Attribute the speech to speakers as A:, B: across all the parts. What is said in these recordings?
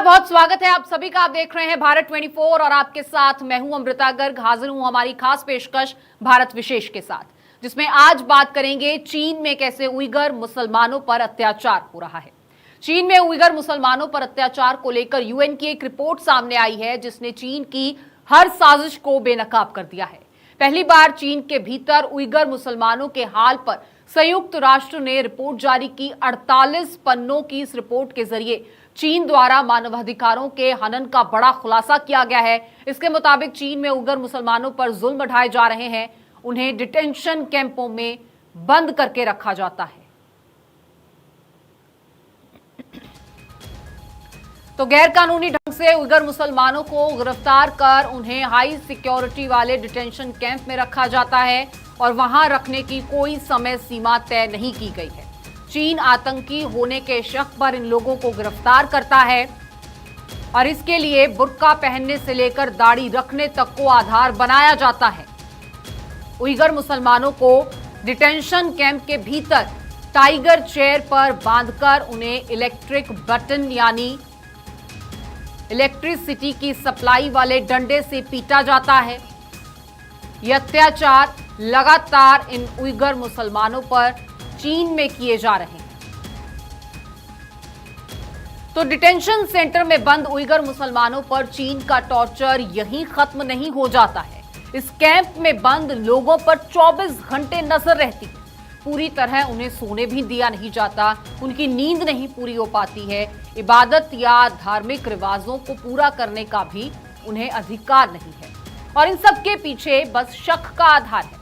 A: बहुत स्वागत है आप सभी का। आप देख रहे हैं भारत 24 और आपके साथ मैं हूं अमृता गर्ग। हाजिर हूं हमारी खास पेशकश भारत विशेष के साथ, जिसमें आज बात करेंगे चीन में कैसे उइगर मुसलमानों पर अत्याचार हो रहा है। चीन में उइगर मुसलमानों पर अत्याचार को लेकर यूएन की एक रिपोर्ट सामने आई है, जिसने चीन की हर साजिश को बेनकाब कर दिया है। पहली बार चीन के भीतर उइगर मुसलमानों के हाल पर संयुक्त राष्ट्र ने रिपोर्ट जारी की। 48 पन्नों की इस रिपोर्ट के जरिए चीन द्वारा मानवाधिकारों के हनन का बड़ा खुलासा किया गया है। इसके मुताबिक चीन में उइगर मुसलमानों पर जुल्म ढाए जा रहे हैं, उन्हें डिटेंशन कैंपों में बंद करके रखा जाता है। तो गैर कानूनी ढंग से उइगर मुसलमानों को गिरफ्तार कर उन्हें हाई सिक्योरिटी वाले डिटेंशन कैंप में रखा जाता है और वहां रखने की कोई समय सीमा तय नहीं की गई है। चीन आतंकी होने के शक पर इन लोगों को गिरफ्तार करता है और इसके लिए बुर्का पहनने से लेकर दाढ़ी रखने तक को आधार बनाया जाता है। उइगर मुसलमानों को डिटेंशन कैंप के भीतर टाइगर चेयर पर बांधकर उन्हें इलेक्ट्रिक बटन यानी इलेक्ट्रिसिटी की सप्लाई वाले डंडे से पीटा जाता है। यह अत्याचार लगातार इन उइगर मुसलमानों पर चीन में किए जा रहे हैं। तो डिटेंशन सेंटर में बंद उइगर मुसलमानों पर चीन का टॉर्चर यहीं खत्म नहीं हो जाता है। इस कैंप में बंद लोगों पर 24 घंटे नजर रहती है। पूरी तरह उन्हें सोने भी दिया नहीं जाता, उनकी नींद नहीं पूरी हो पाती है। इबादत या धार्मिक रिवाजों को पूरा करने का भी उन्हें अधिकार नहीं है। और इन सब के पीछे बस शक का आधार है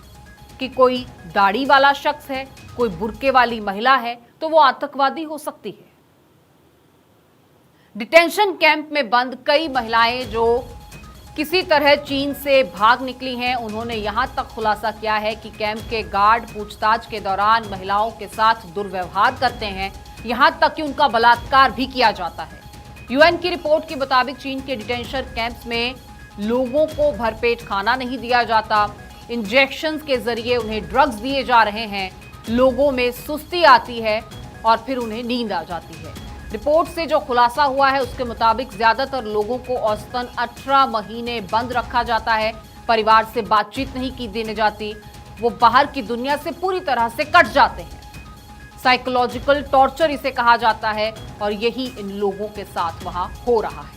A: कि कोई दाढ़ी वाला शख्स है, कोई बुर्के वाली महिला है तो वो आतंकवादी हो सकती है। डिटेंशन कैंप में बंद कई महिलाएं जो किसी तरह चीन से भाग निकली हैं, उन्होंने यहां तक खुलासा किया है कि कैंप के गार्ड पूछताछ के दौरान महिलाओं के साथ दुर्व्यवहार करते हैं, यहां तक कि उनका बलात्कार भी किया जाता है। यूएन की रिपोर्ट के मुताबिक चीन के डिटेंशन कैंप्स में लोगों को भरपेट खाना नहीं दिया जाता, इंजेक्शंस के जरिए उन्हें ड्रग्स दिए जा रहे हैं, लोगों में सुस्ती आती है और फिर उन्हें नींद आ जाती है। रिपोर्ट से जो खुलासा हुआ है उसके मुताबिक ज्यादातर लोगों को औसतन 18 महीने बंद रखा जाता है। परिवार से बातचीत नहीं की देने जाती, वो बाहर की दुनिया से पूरी तरह से कट जाते हैं। साइकोलॉजिकल टॉर्चर इसे कहा जाता है और यही इन लोगों के साथ वहां हो रहा है।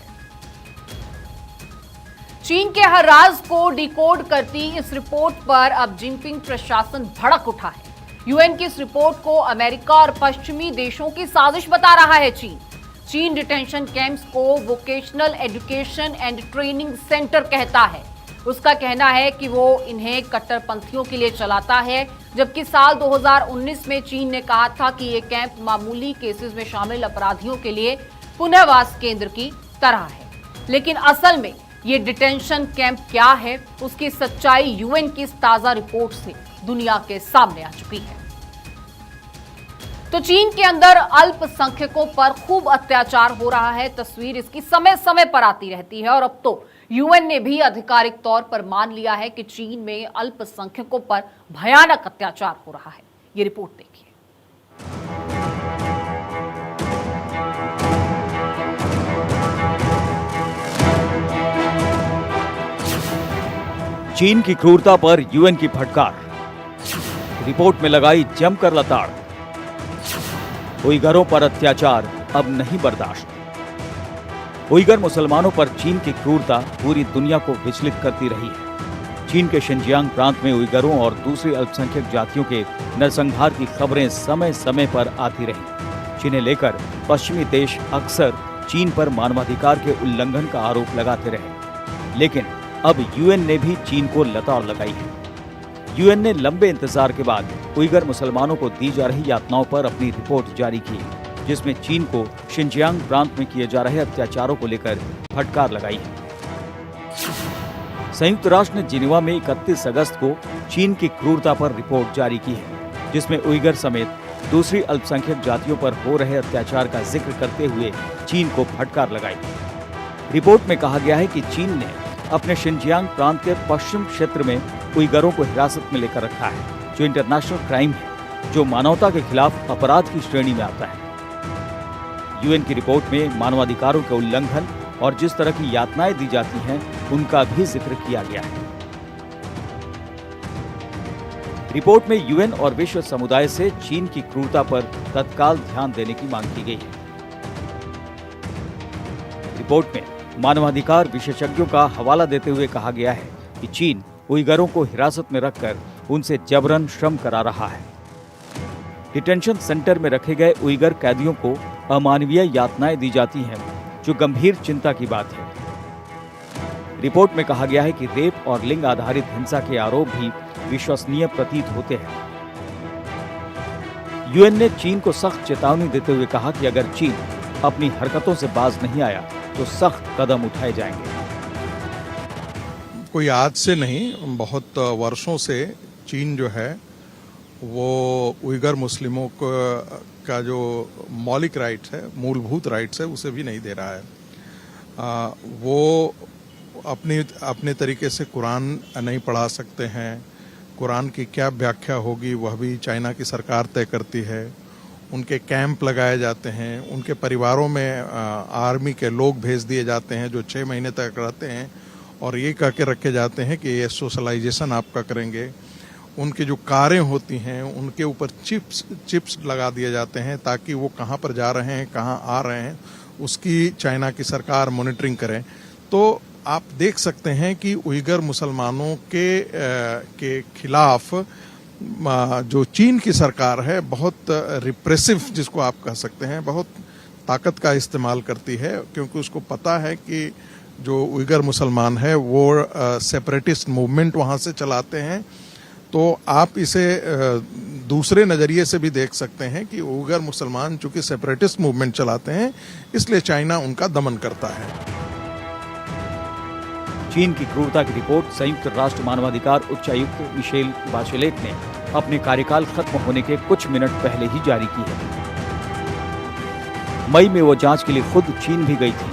A: चीन के हर राज को डिकोड करती इस रिपोर्ट पर अब जिनपिंग प्रशासन भड़क उठा है। यूएन की इस रिपोर्ट को अमेरिका और पश्चिमी देशों की साजिश बता रहा है। चीन डिटेंशन कैंप्स को vocational education and training centre कहता है। उसका कहना है कि वो इन्हें कट्टरपंथियों के लिए चलाता है, जबकि साल 2019 में चीन ने कहा था कि ये कैंप मामूली केसेस में शामिल अपराधियों के लिए पुनर्वास केंद्र की तरह है। लेकिन असल में ये डिटेंशन कैंप क्या है, उसकी सच्चाई यूएन की इस ताजा रिपोर्ट से दुनिया के सामने आ चुकी है। तो चीन के अंदर अल्पसंख्यकों पर खूब अत्याचार हो रहा है। तस्वीर इसकी समय समय पर आती रहती है और अब तो यूएन ने भी आधिकारिक तौर पर मान लिया है कि चीन में अल्पसंख्यकों पर भयानक अत्याचार हो रहा है। ये रिपोर्ट देखिए।
B: चीन की क्रूरता पर यूएन की फटकार, रिपोर्ट में लगाई जमकर लताड़। उइगरों पर अत्याचार अब नहीं बर्दाश्त। उइगर मुसलमानों पर चीन की क्रूरता पूरी दुनिया को विचलित करती रही है। चीन के शिनजियांग प्रांत में उइगरों और दूसरी अल्पसंख्यक जातियों के नरसंहार की खबरें समय समय पर आती रहीं, जिन्हें लेकर पश्चिमी देश अक्सर चीन पर मानवाधिकार के उल्लंघन का आरोप लगाते रहे। लेकिन अब यूएन ने भी चीन को लताड़ लगाई है। यूएन ने लंबे इंतजार के बाद उइगर मुसलमानों को दी जा रही यातनाओं पर अपनी रिपोर्ट जारी की, जिसमें चीन को शिनजियांग प्रांत में किए जा रहे अत्याचारों को लेकर फटकार लगाई है। संयुक्त राष्ट्र ने जिनेवा में 31 अगस्त को चीन की क्रूरता पर रिपोर्ट जारी की है, जिसमें उइगर समेत दूसरी अल्पसंख्यक जातियों पर हो रहे अत्याचार का जिक्र करते हुए चीन को फटकार लगाई। रिपोर्ट में कहा गया है कि चीन ने अपने शिनजियांग प्रांत के पश्चिम क्षेत्र में उइगरों को हिरासत में लेकर रखा है, जो इंटरनेशनल क्राइम है, जो मानवता के खिलाफ अपराध की श्रेणी में आता है। यूएन की रिपोर्ट में मानवाधिकारों के उल्लंघन और जिस तरह की यातनाएं दी जाती हैं, उनका भी जिक्र किया गया है। रिपोर्ट में यूएन और विश्व समुदाय से चीन की क्रूरता पर तत्काल ध्यान देने की मांग की गई है। रिपोर्ट में मानवाधिकार विशेषज्ञों का हवाला देते हुए कहा गया है कि चीन उइगरों को हिरासत में रखकर उनसे जबरन श्रम करा रहा है। डिटेंशन सेंटर में रखे गए उइगर कैदियों को अमानवीय यातनाएं दी जाती हैं, जो गंभीर चिंता की बात है। रिपोर्ट में कहा गया है कि रेप और लिंग आधारित हिंसा के आरोप भी विश्वसनीय प्रतीत होते हैं। यूएन ने चीन को सख्त चेतावनी देते हुए कहा कि अगर चीन अपनी हरकतों से बाज नहीं आया तो सख्त कदम उठाए जाएंगे।
C: कोई आज से नहीं, बहुत वर्षों से चीन जो है वो उइगर मुस्लिमों का जो मौलिक राइट्स है, मूलभूत राइट्स है, उसे भी नहीं दे रहा है। वो अपने तरीके से कुरान नहीं पढ़ा सकते हैं। कुरान की क्या व्याख्या होगी वह भी चाइना की सरकार तय करती है। उनके कैंप लगाए जाते हैं, उनके परिवारों में आर्मी के लोग भेज दिए जाते हैं जो 6 महीने तक रहते हैं और ये कह के रखे जाते हैं कि ये सोशलाइजेशन आपका करेंगे। उनकी जो कारें होती हैं उनके ऊपर चिप्स लगा दिए जाते हैं ताकि वो कहाँ पर जा रहे हैं, कहाँ आ रहे हैं, उसकी चाइना की सरकार मॉनिटरिंग करे। तो आप देख सकते हैं कि उइगर मुसलमानों के खिलाफ जो चीन की सरकार है बहुत रिप्रेसिव, जिसको आप कह सकते हैं, बहुत ताकत का इस्तेमाल करती है, क्योंकि उसको पता है कि जो उइगर मुसलमान है वो सेपरेटिस्ट मूवमेंट वहाँ से चलाते हैं। तो आप इसे दूसरे नज़रिए से भी देख सकते हैं कि उइगर मुसलमान चूंकि सेपरेटिस्ट मूवमेंट चलाते हैं, इसलिए चाइना उनका दमन करता है।
B: चीन की क्रूरता की रिपोर्ट संयुक्त राष्ट्र मानवाधिकार उच्चायुक्त मिशेल बाचेलेट ने अपने कार्यकाल खत्म होने के कुछ मिनट पहले ही जारी की है। मई में वो जांच के लिए खुद चीन भी गई थी।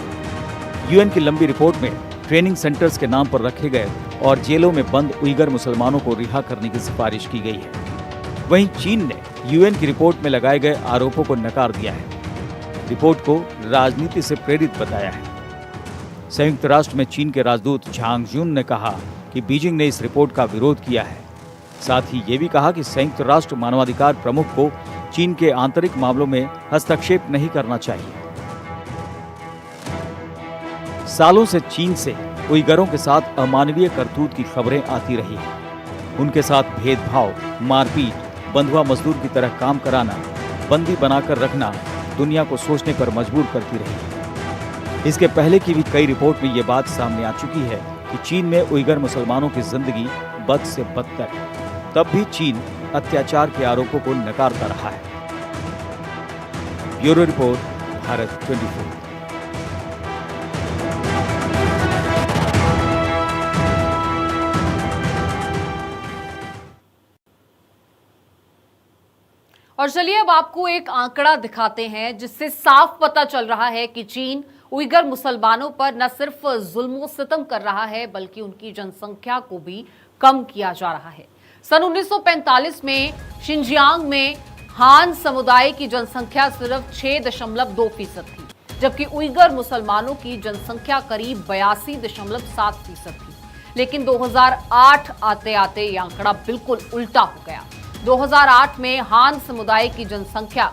B: यूएन की लंबी रिपोर्ट में ट्रेनिंग सेंटर्स के नाम पर रखे गए और जेलों में बंद उइगर मुसलमानों को रिहा करने की सिफारिश की गई है। वहीं चीन ने यूएन की रिपोर्ट में लगाए गए आरोपों को नकार दिया है। रिपोर्ट को राजनीति से प्रेरित बताया है। संयुक्त राष्ट्र में चीन के राजदूत झांग जून ने कहा कि बीजिंग ने इस रिपोर्ट का विरोध किया है। साथ ही ये भी कहा कि संयुक्त राष्ट्र मानवाधिकार प्रमुख को चीन के आंतरिक मामलों में हस्तक्षेप नहीं करना चाहिए। सालों से चीन से उइगरों के साथ अमानवीय करतूत की खबरें आती रही हैं। उनके साथ भेदभाव, मारपीट, बंधुआ मजदूर की तरह काम कराना, बंदी बनाकर रखना दुनिया को सोचने पर मजबूर करती रही है। इसके पहले की भी कई रिपोर्ट में ये बात सामने आ चुकी है कि चीन में उइगर मुसलमानों की जिंदगी बद से बदतर है। तब भी चीन अत्याचार के आरोपों को नकारता रहा है। Bureau report, Bharat 24।
A: और चलिए अब आपको एक आंकड़ा दिखाते हैं जिससे साफ पता चल रहा है कि चीन उइगर मुसलमानों पर न सिर्फ जुल्म सितम कर रहा है बल्कि उनकी जनसंख्या को भी कम किया जा रहा है। सन 1945 में शिनजियांग में हान समुदाय की जनसंख्या सिर्फ 6.2% थी, जबकि उइगर मुसलमानों की जनसंख्या करीब 82.7% थी। लेकिन 2008 आते आते ये आंकड़ा बिल्कुल उल्टा हो गया। 2008 में हान समुदाय की जनसंख्या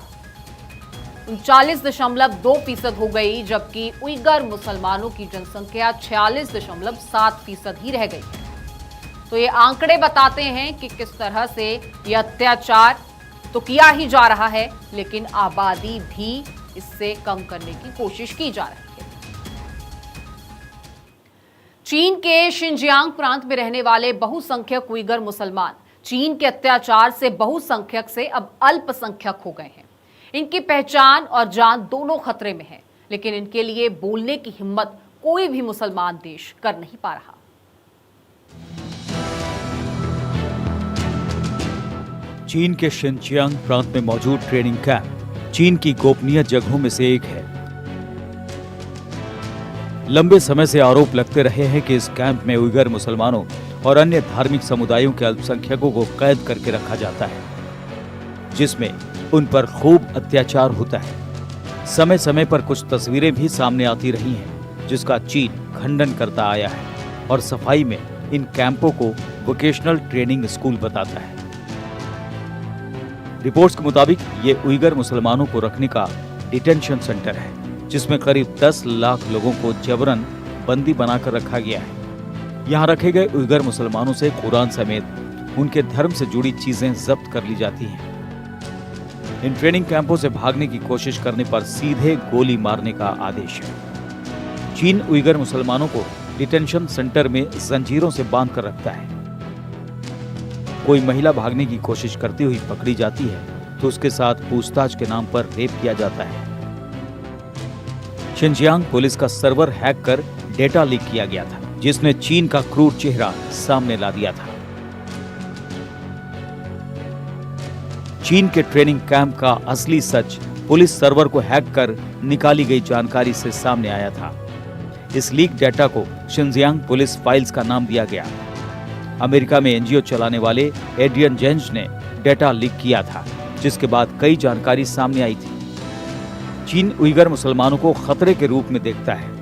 A: 39.2% हो गई, जबकि उइगर मुसलमानों की जनसंख्या 46.7% ही रह गई है। तो ये आंकड़े बताते हैं कि किस तरह से यह अत्याचार तो किया ही जा रहा है, लेकिन आबादी भी इससे कम करने की कोशिश की जा रही है। चीन के शिनजियांग प्रांत में रहने वाले बहुसंख्यक उइगर मुसलमान चीन के अत्याचार से बहुसंख्यक से अब अल्पसंख्यक हो गए हैं। इनकी पहचान और जान दोनों खतरे में है, लेकिन इनके लिए बोलने की हिम्मत कोई भी मुसलमान देश कर नहीं पा रहा।
B: चीन के शिनजियांग प्रांत में मौजूद ट्रेनिंग कैंप चीन की गोपनीय जगहों में से एक है। लंबे समय से आरोप लगते रहे हैं कि इस कैंप में उइगर मुसलमानों और अन्य धार्मिक समुदायों के अल्पसंख्यकों को कैद करके रखा जाता है, जिसमें उन पर खूब अत्याचार होता है। समय समय पर कुछ तस्वीरें भी सामने आती रही हैं, जिसका चीन खंडन करता आया है और सफाई में इन कैंपों को वोकेशनल ट्रेनिंग स्कूल बताता है। रिपोर्ट्स के मुताबिक ये उइगर मुसलमानों को रखने का डिटेंशन सेंटर है, जिसमें करीब 10 लाख लोगों को जबरन बंदी बनाकर रखा गया है। यहाँ रखे गए उइगर मुसलमानों से कुरान समेत उनके धर्म से जुड़ी चीजें जब्त कर ली जाती हैं। इन ट्रेनिंग कैंपों से भागने की कोशिश करने पर सीधे गोली मारने का आदेश है। चीन उइगर मुसलमानों को डिटेंशन सेंटर में जंजीरों से बांध कर रखता है। कोई महिला भागने की कोशिश करती हुई पकड़ी जाती है तो उसके साथ पूछताछ के नाम पर रेप किया जाता है। शिनजियांग पुलिस का सर्वर हैक कर डेटा लीक किया गया था, जिसने चीन का क्रूर चेहरा सामने ला दिया था। चीन के ट्रेनिंग कैंप का असली सच पुलिस सर्वर को हैक कर निकाली गई जानकारी से सामने आया था। इस लीक डेटा को शिनजियांग पुलिस फाइल्स का नाम दिया गया। अमेरिका में एनजीओ चलाने वाले एड्रियन जेंज ने डेटा लीक किया था, जिसके बाद कई जानकारी सामने आई थी। चीन उइगर मुसलमानों को खतरे के रूप में देखता है।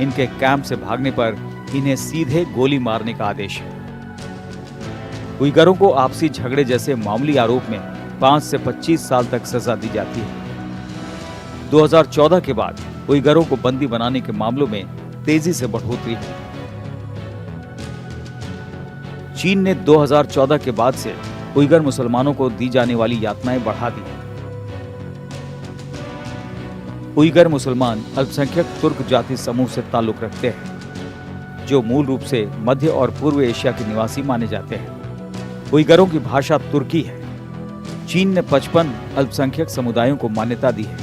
B: इनके कैंप से भागने पर इन्हें सीधे गोली मारने का आदेश है। उइगरों को आपसी झगड़े जैसे मामूली आरोप में 5 से 25 साल तक सजा दी जाती है। 2014 के बाद उइगरों को बंदी बनाने के मामलों में तेजी से बढ़ोतरी है। चीन ने 2014 के बाद से उइगर मुसलमानों को दी जाने वाली यातनाएं बढ़ा दी। उइगर मुसलमान अल्पसंख्यक तुर्क जाति समूह से ताल्लुक रखते हैं, जो मूल रूप से मध्य और पूर्व एशिया के निवासी माने जाते हैं। उइगरों की भाषा तुर्की है। चीन ने 55 अल्पसंख्यक समुदायों को मान्यता दी है,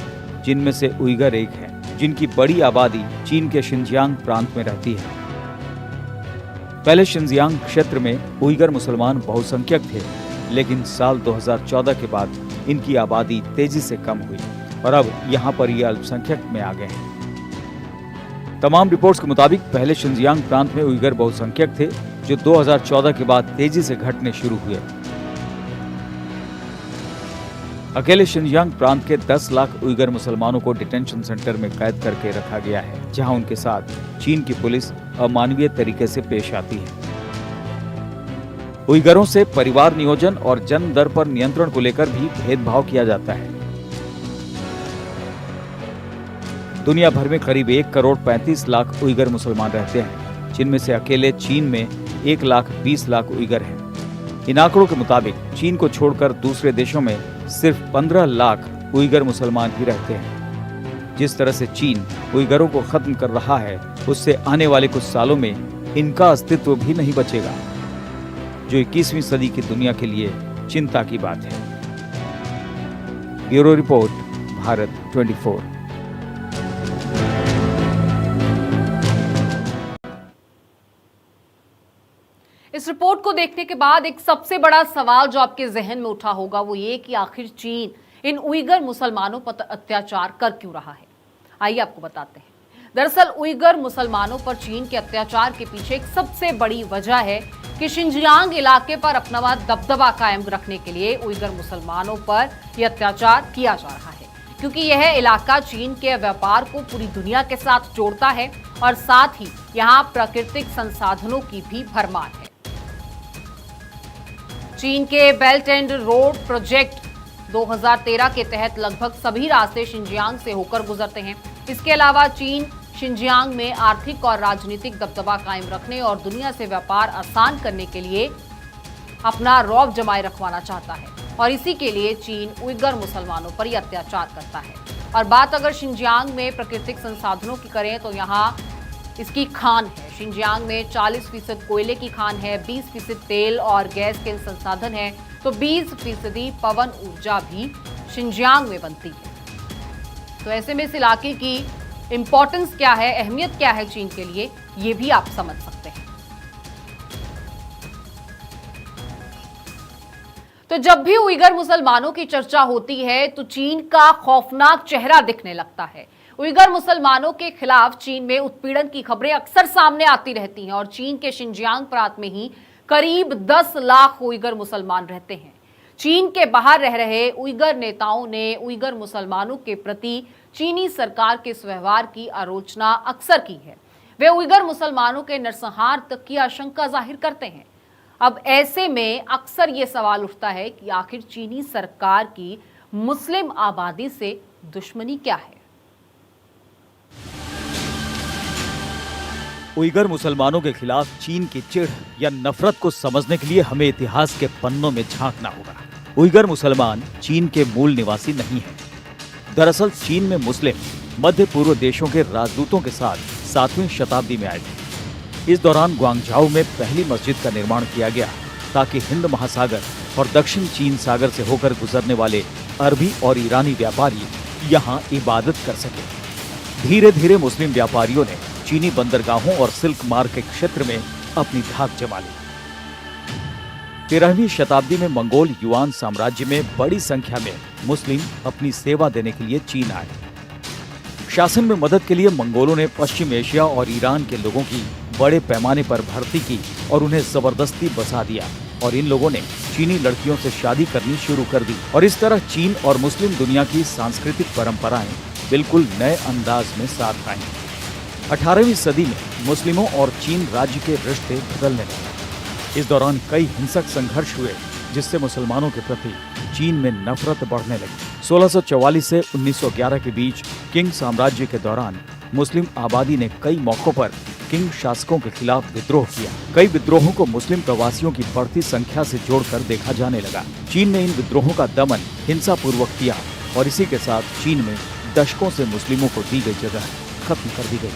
B: जिनमें से उइगर एक है, जिनकी बड़ी आबादी चीन के शिनजियांग प्रांत में रहती है। पहले शिनजियांग क्षेत्र में उइगर मुसलमान बहुसंख्यक थे, लेकिन साल 2014 के बाद इनकी आबादी तेजी से कम हुई और अब यहाँ पर ये अल्पसंख्यक में आ गए हैं। तमाम रिपोर्ट्स के मुताबिक पहले शिनजियांग प्रांत में उइगर बहुसंख्यक थे, जो 2014 के बाद तेजी से घटने शुरू हुए। अकेले शिनजियांग प्रांत के 10 लाख उइगर मुसलमानों को डिटेंशन सेंटर में कैद करके रखा गया है, जहां उनके साथ चीन की पुलिस अमानवीय तरीके से पेश आती है। उइगरों से परिवार नियोजन और जन्म दर पर नियंत्रण को लेकर भी भेदभाव किया जाता है। दुनिया भर में करीब 1 करोड़ 35 लाख उइगर मुसलमान रहते हैं, जिनमें से अकेले चीन में 1,20,00,000 उइगर हैं। इन आंकड़ों के मुताबिक चीन को छोड़कर दूसरे देशों में सिर्फ 15 लाख उइगर मुसलमान ही रहते हैं। जिस तरह से चीन उइगरों को खत्म कर रहा है, उससे आने वाले कुछ सालों में इनका अस्तित्व भी नहीं बचेगा, जो 21वीं सदी की दुनिया के लिए चिंता की बात है। Bureau report, Bharat 24।
A: इस रिपोर्ट को देखने के बाद एक सबसे बड़ा सवाल जो आपके जहन में उठा होगा वो ये कि आखिर चीन इन उइगर मुसलमानों पर अत्याचार कर क्यों रहा है। आइए आपको बताते हैं। दरअसल उइगर मुसलमानों पर चीन के अत्याचार के पीछे एक सबसे बड़ी वजह है कि शिनजियांग इलाके पर अपना दबदबा कायम रखने के लिए उइगर मुसलमानों पर यह अत्याचार किया जा रहा है, क्योंकि यह इलाका चीन के व्यापार को पूरी दुनिया के साथ जोड़ता है और साथ ही यहाँ प्राकृतिक संसाधनों की भी भरमार है। चीन के बेल्ट एंड रोड प्रोजेक्ट 2013 के तहत लगभग सभी रास्ते शिनजियांग से होकर गुजरते हैं। इसके अलावा चीन शिनजियांग में आर्थिक और राजनीतिक दबदबा कायम रखने और दुनिया से व्यापार आसान करने के लिए अपना रौब जमाए रखवाना चाहता है और इसी के लिए चीन उइगर मुसलमानों पर यह अत्याचार करता है। और बात अगर शिनजियांग में प्राकृतिक संसाधनों की करें तो यहाँ इसकी खान है। शिनजियांग में 40% कोयले की खान है, 20% तेल और गैस के संसाधन है, तो 20% पवन ऊर्जा भी शिनजियांग में बनती है। तो ऐसे में इस इलाके की इंपॉर्टेंस क्या है, अहमियत क्या है चीन के लिए, ये भी आप समझ सकते हैं। तो जब भी उइगर मुसलमानों की चर्चा होती है तो चीन का खौफनाक चेहरा दिखने लगता है। उइगर मुसलमानों के खिलाफ चीन में उत्पीड़न की खबरें अक्सर सामने आती रहती हैं और चीन के शिनजियांग प्रांत में ही करीब 10 लाख उइगर मुसलमान रहते हैं। चीन के बाहर रह रहे उइगर नेताओं ने उइगर मुसलमानों के प्रति चीनी सरकार के इस व्यवहार की आलोचना अक्सर की है। वे उइगर मुसलमानों के नरसंहार तक की आशंका जाहिर करते हैं। अब ऐसे में अक्सर ये सवाल उठता है कि आखिर चीनी सरकार की मुस्लिम आबादी से दुश्मनी क्या है।
B: उइगर मुसलमानों के खिलाफ चीन की चिढ़ या नफरत को समझने के लिए हमें इतिहास के पन्नों में झांकना होगा। उइगर मुसलमान चीन के मूल निवासी नहीं हैं। दरअसल चीन में मुस्लिम मध्य पूर्व देशों के राजदूतों के साथ 7वीं शताब्दी में आए थे। इस दौरान ग्वांगझाओ में पहली मस्जिद का निर्माण किया गया ताकि हिंद महासागर और दक्षिण चीन सागर से होकर गुजरने वाले अरबी और ईरानी व्यापारी यहाँ इबादत कर सके। धीरे धीरे मुस्लिम व्यापारियों ने चीनी बंदरगाहों और सिल्क मार्ग के क्षेत्र में अपनी धाक जमा ली। 13वीं शताब्दी में मंगोल युआन साम्राज्य में बड़ी संख्या में मुस्लिम अपनी सेवा देने के लिए चीन आए। शासन में मदद के लिए मंगोलों ने पश्चिम एशिया और ईरान के लोगों की बड़े पैमाने पर भर्ती की और उन्हें जबरदस्ती बसा दिया और इन लोगों ने चीनी लड़कियों से शादी करनी शुरू कर दी और इस तरह चीन और मुस्लिम दुनिया की सांस्कृतिक परंपराएं बिल्कुल नए अंदाज में साथ आईं। 18वीं सदी में मुस्लिमों और चीन राज्य के रिश्ते बदलने लगे। इस दौरान कई हिंसक संघर्ष हुए जिससे मुसलमानों के प्रति चीन में नफरत बढ़ने लगी। 1644 से 1911 के बीच किंग साम्राज्य के दौरान मुस्लिम आबादी ने कई मौकों पर किंग शासकों के खिलाफ विद्रोह किया। कई विद्रोहों को मुस्लिम प्रवासियों की बढ़ती संख्या से जोड़कर देखा जाने लगा। चीन ने इन विद्रोहों का दमन हिंसा पूर्वक किया और इसी के साथ चीन में दशकों से मुस्लिमों को दी गई जगह खत्म कर दी गई।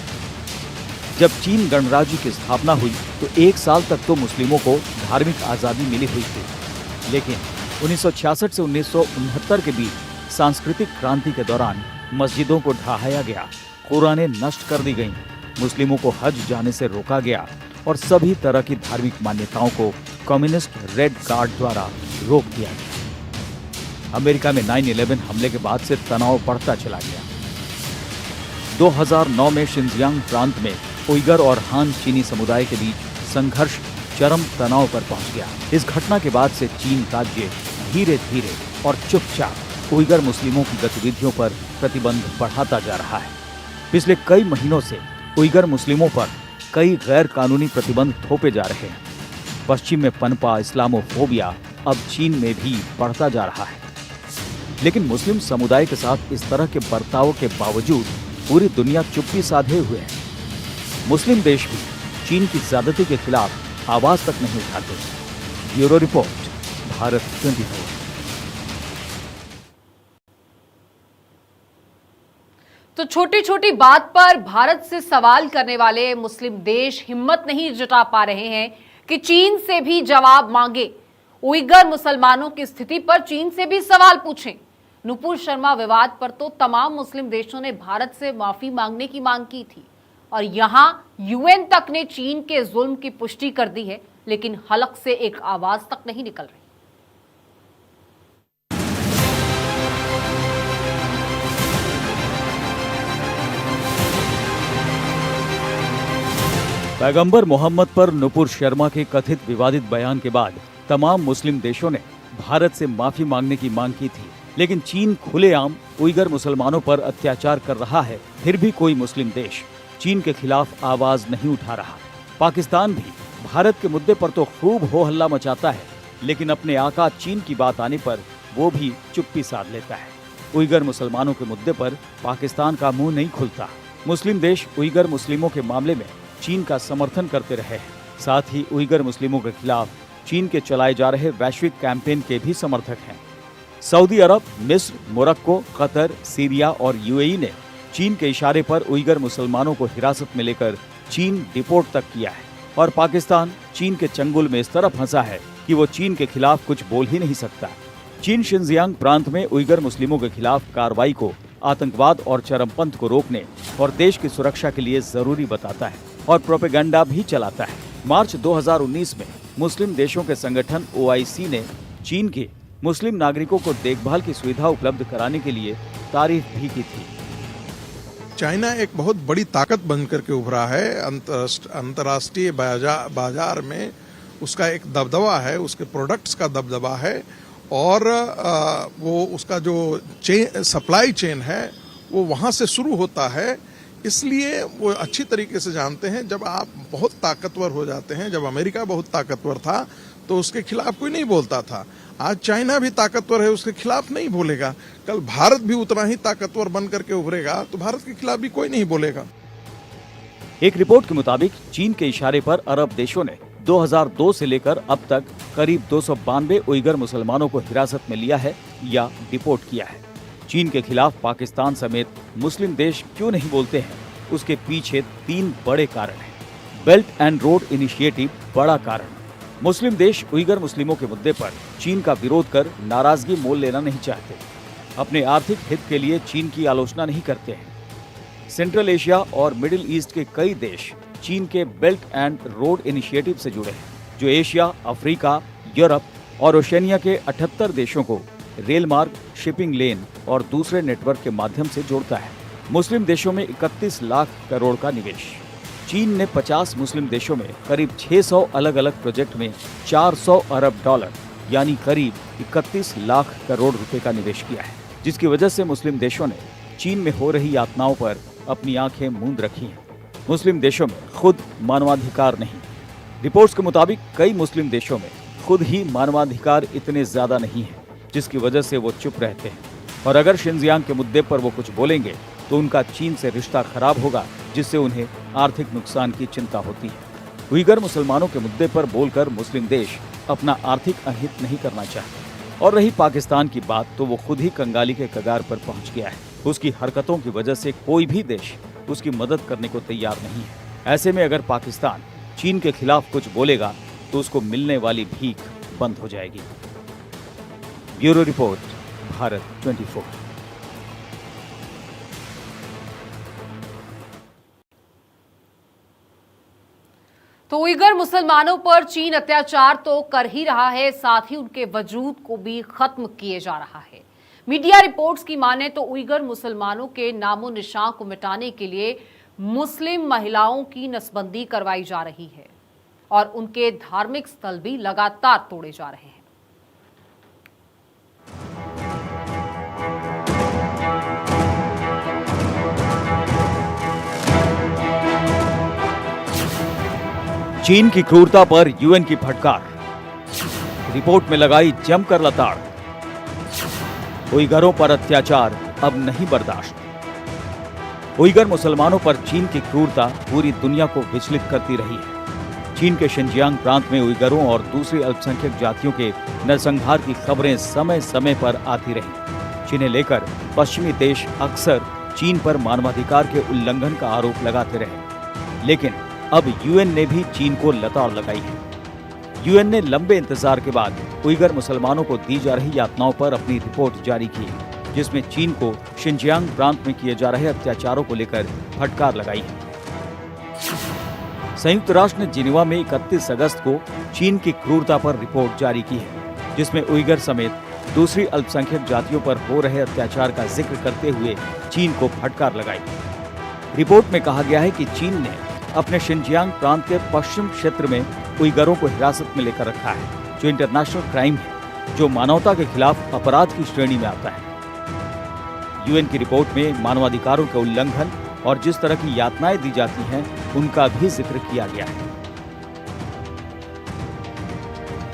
B: जब चीन गणराज्य की स्थापना हुई तो 1 साल तक तो मुस्लिमों को धार्मिक आजादी मिली हुई थी, लेकिन 1966 से 1969 के बीच सांस्कृतिक क्रांति के दौरान मस्जिदों को ढहाया गया, कुरानें नष्ट कर दी गईं, मुस्लिमों को हज जाने से रोका गया और सभी तरह की धार्मिक मान्यताओं को कम्युनिस्ट रेड गार्ड द्वारा रोक दिया गया। अमेरिका में 9/11 हमले के बाद से तनाव बढ़ता चला गया। 2009 में शिनजियांग प्रांत में उइगर और हान चीनी समुदाय के बीच संघर्ष चरम तनाव पर पहुंच गया। इस घटना के बाद से चीन राज्य धीरे धीरे और चुपचाप उइगर मुस्लिमों की गतिविधियों पर प्रतिबंध बढ़ाता जा रहा है। पिछले कई महीनों से उइगर मुस्लिमों पर कई गैर कानूनी प्रतिबंध थोपे जा रहे हैं। पश्चिम में पनपा इस्लामोफोबिया अब चीन में भी बढ़ता जा रहा है। लेकिन मुस्लिम समुदाय के साथ इस तरह के बर्ताव के बावजूद पूरी दुनिया चुप्पी साधे हुए है। मुस्लिम देश भी चीन की ज्यादती के खिलाफ आवाज तक नहीं उठाते। Bureau report, Bharat 24।
A: तो छोटी छोटी बात पर भारत से सवाल करने वाले मुस्लिम देश हिम्मत नहीं जुटा पा रहे हैं कि चीन से भी जवाब मांगे। उइगर मुसलमानों की स्थिति पर चीन से भी सवाल पूछें। नुपुर शर्मा विवाद पर तो तमाम मुस्लिम देशों ने भारत से माफी मांगने की मांग की थी और यहां यूएन तक ने चीन के जुल्म की पुष्टि कर दी है, लेकिन हलक से एक आवाज तक नहीं निकल रही।
B: पैगंबर मोहम्मद पर नुपुर शर्मा के कथित विवादित बयान के बाद तमाम मुस्लिम देशों ने भारत से माफी मांगने की मांग की थी, लेकिन चीन खुलेआम उइगर मुसलमानों पर अत्याचार कर रहा है। फिर भी कोई मुस्लिम देश चीन के खिलाफ आवाज नहीं उठा रहा। पाकिस्तान भी भारत के मुद्दे पर तो खूब हो हल्ला मचाता है, लेकिन अपने आका चीन की बात आने पर वो भी चुप्पी साध लेता है। उइगर मुसलमानों के मुद्दे पर पाकिस्तान का मुंह नहीं खुलता। मुस्लिम देश उइगर मुस्लिमों के मामले में चीन का समर्थन करते रहे हैं। साथ ही उइगर मुस्लिमों के खिलाफ चीन के चलाए जा रहे वैश्विक कैंपेन के भी समर्थक हैं। सऊदी अरब, मिस्र, मोरक्को, कतर, सीरिया और यूएई ने चीन के इशारे पर उइगर मुसलमानों को हिरासत में लेकर चीन डिपोर्ट तक किया है और पाकिस्तान चीन के चंगुल में इस तरह फंसा है कि वो चीन के खिलाफ कुछ बोल ही नहीं सकता। चीन शिनजियांग प्रांत में उइगर मुस्लिमों के खिलाफ कार्रवाई को आतंकवाद और चरमपंथ को रोकने और देश की सुरक्षा के लिए जरूरी बताता है और प्रोपेगेंडा भी चलाता है। मार्च 2019 में मुस्लिम देशों के संगठन OIC ने चीन के मुस्लिम नागरिकों को देखभाल की सुविधा उपलब्ध कराने के लिए तारीफ भी की थी।
C: चाइना एक बहुत बड़ी ताकत बनकर के उभरा है। अंतर्राष्ट्रीय बाजार में उसका एक दबदबा है, उसके प्रोडक्ट्स का दबदबा है और वो उसका जो सप्लाई चेन है वो वहां से शुरू होता है। इसलिए वो अच्छी तरीके से जानते हैं, जब आप बहुत ताकतवर हो जाते हैं, जब अमेरिका बहुत ताकतवर था तो उसके खिलाफ कोई नहीं बोलता था। आज चाइना भी ताकतवर है, उसके खिलाफ नहीं बोलेगा। कल भारत भी उतना ही ताकतवर बन करके उभरेगा तो भारत के खिलाफ भी कोई नहीं बोलेगा।
B: एक रिपोर्ट के मुताबिक चीन के इशारे पर अरब देशों ने 2002 से लेकर अब तक करीब 292 उइगर मुसलमानों को हिरासत में लिया है या डिपोर्ट किया है। चीन के खिलाफ पाकिस्तान समेत मुस्लिम देश क्यों नहीं बोलते हैं, उसके पीछे 3 बड़े कारण हैं। बेल्ट एंड रोड इनिशिएटिव बड़ा कारण। मुस्लिम देश उइगर मुस्लिमों के मुद्दे पर चीन का विरोध कर नाराजगी मोल लेना नहीं चाहते। अपने आर्थिक हित के लिए चीन की आलोचना नहीं करते हैं। सेंट्रल एशिया और मिडिल ईस्ट के कई देश चीन के बेल्ट एंड रोड इनिशिएटिव से जुड़े हैं, जो एशिया, अफ्रीका, यूरोप और ओशनिया के 78 देशों को रेल मार्ग, शिपिंग लेन और दूसरे नेटवर्क के माध्यम से जोड़ता है। मुस्लिम देशों में 31 लाख करोड़ का निवेश। चीन ने 50 मुस्लिम देशों में करीब 600 अलग अलग प्रोजेक्ट में 400 अरब डॉलर यानी करीब 31 लाख करोड़ रुपए का निवेश किया है, जिसकी वजह से मुस्लिम देशों ने चीन में हो रही यातनाओं पर अपनी आंखें मूंद रखी हैं। मुस्लिम देशों में खुद मानवाधिकार नहीं। रिपोर्ट्स के मुताबिक कई मुस्लिम देशों में खुद ही मानवाधिकार इतने ज्यादा नहीं है, जिसकी वजह से वो चुप रहते हैं। और अगर शिनजियांग के मुद्दे पर वो कुछ बोलेंगे तो उनका चीन से रिश्ता खराब होगा, जिससे उन्हें आर्थिक नुकसान की चिंता होती है। उइगर मुसलमानों के मुद्दे पर बोलकर मुस्लिम देश अपना आर्थिक अहित नहीं करना चाहते। और रही पाकिस्तान की बात, तो वो खुद ही कंगाली के कगार पर पहुंच गया है। उसकी हरकतों की वजह से कोई भी देश उसकी मदद करने को तैयार नहीं है। ऐसे में अगर पाकिस्तान चीन के खिलाफ कुछ बोलेगा तो उसको मिलने वाली भीख बंद हो जाएगी। Bureau report, Bharat 24।
A: तो उइगर मुसलमानों पर चीन अत्याचार तो कर ही रहा है, साथ ही उनके वजूद को भी खत्म किए जा रहा है। मीडिया रिपोर्ट्स की माने तो उइगर मुसलमानों के नामो निशान को मिटाने के लिए मुस्लिम महिलाओं की नसबंदी करवाई जा रही है और उनके धार्मिक स्थल भी लगातार तोड़े जा रहे हैं।
B: चीन की क्रूरता पर यूएन की फटकार। रिपोर्ट में लगाई जमकर लताड़। उइगरों पर अत्याचार अब नहीं बर्दाश्त। उइगर मुसलमानों पर चीन की क्रूरता पूरी दुनिया को विचलित करती रही है। चीन के शिनजियांग प्रांत में उइगरों और दूसरी अल्पसंख्यक जातियों के नरसंहार की खबरें समय समय पर आती रही, जिन्हें लेकर पश्चिमी देश अक्सर चीन पर मानवाधिकार के उल्लंघन का आरोप लगाते रहे। लेकिन अब यूएन ने भी चीन को लताड़ लगाई है। यूएन ने लंबे इंतजार के बाद उइगर मुसलमानों को दी जा रही यातनाओं पर अपनी रिपोर्ट जारी की, जिसमें चीन को शिनजियांग प्रांत में किए जा रहे अत्याचारों को लेकर फटकार लगाई है। संयुक्त राष्ट्र ने जिनेवा में 31 अगस्त को चीन की क्रूरता पर रिपोर्ट जारी की है, जिसमें उइगर समेत दूसरी अल्पसंख्यक जातियों पर हो रहे अत्याचार का जिक्र करते हुए चीन को फटकार लगाई। रिपोर्ट में कहा गया है कि चीन ने अपने शिनजियांग प्रांत के पश्चिम क्षेत्र में उइगरों को हिरासत में लेकर रखा है, जो इंटरनेशनल क्राइम है, जो मानवता के खिलाफ अपराध की श्रेणी में आता है। यूएन की रिपोर्ट में मानवाधिकारों के उल्लंघन और जिस तरह की यातनाएं दी जाती हैं, उनका भी जिक्र किया गया है।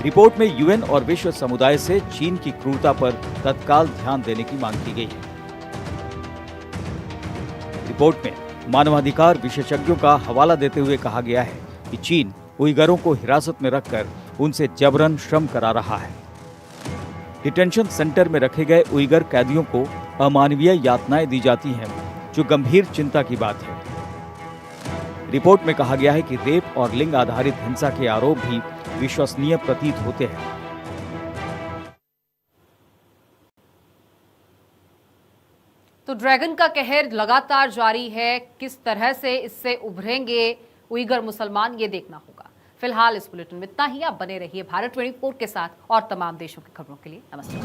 B: रिपोर्ट में यूएन और विश्व समुदाय से चीन की क्रूरता पर तत्काल ध्यान देने की मांग की गई है। रिपोर्ट में मानवाधिकार विशेषज्ञों का हवाला देते हुए कहा गया है कि चीन उइगरों को हिरासत में रखकर उनसे जबरन श्रम करा रहा है। डिटेंशन सेंटर में रखे गए उइगर कैदियों को अमानवीय यातनाएं दी जाती हैं, जो गंभीर चिंता की बात है। रिपोर्ट में कहा गया है कि रेप और लिंग आधारित हिंसा के आरोप भी विश्वसनीय प्रतीत होते हैं।
A: तो ड्रैगन का कहर लगातार जारी है। किस तरह से इससे उभरेंगे उइगर मुसलमान, ये देखना होगा। फिलहाल इस बुलेटिन में इतना ही। आप बने रहिए भारत 24 के साथ और तमाम देशों की खबरों के लिए। नमस्कार।